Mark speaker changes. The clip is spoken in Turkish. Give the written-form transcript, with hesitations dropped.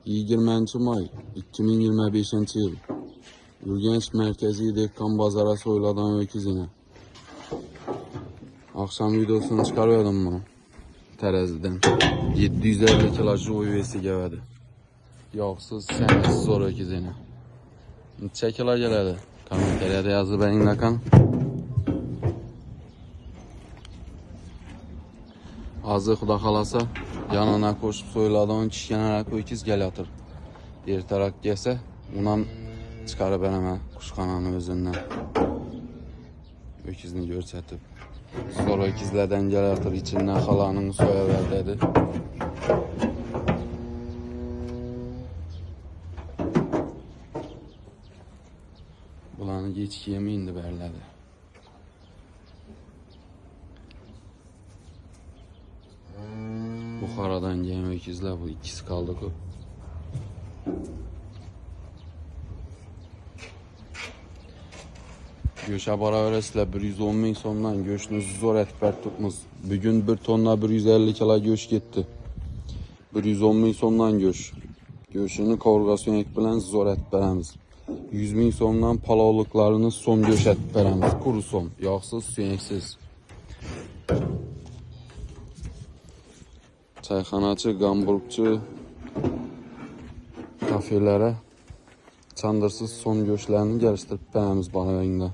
Speaker 1: 20 may 2025 yıl Urgenç merkezi Dekkan Bazara soyulan öküzüne. Akşam videosunu çıkarıyordum bunu. Teraziden. 750 kilojlu uyvesi geldi. Yoksuz, senesiz zor öküzüne. Neçə kilo geledi? Komentariyada yazı benimle kan. Azı xuda xalasa yanına koşup soyuladığın kişiyenerek öküz gel atır. Ertarak gelse ondan çıkarıp hemen kuşkananın özünden öküzünü görsətib. Sonra öküzlerden gel atır, içinden xalanın soya verdi. Bulanı geçki yemi indi berlədi. Buxaradan gələn öküzlər bu ikisi kaldı ki. Göşe bara öresizler 110 bin sondan göşünüzü zor etber tutmuş. Bugün bir tonla 150 kilo göş gitti. 110 bin sondan göş. Göşünü kavrgasyon ekbilen zor etberemiz. 100 bin sondan palavlıklarını son göş etberemiz. Kuru son, yağsız, süyeksiz. Çayxanaçı, gamburgçu kafelere çandırsız son göçlerini geliştirip beğenimiz bana evinde.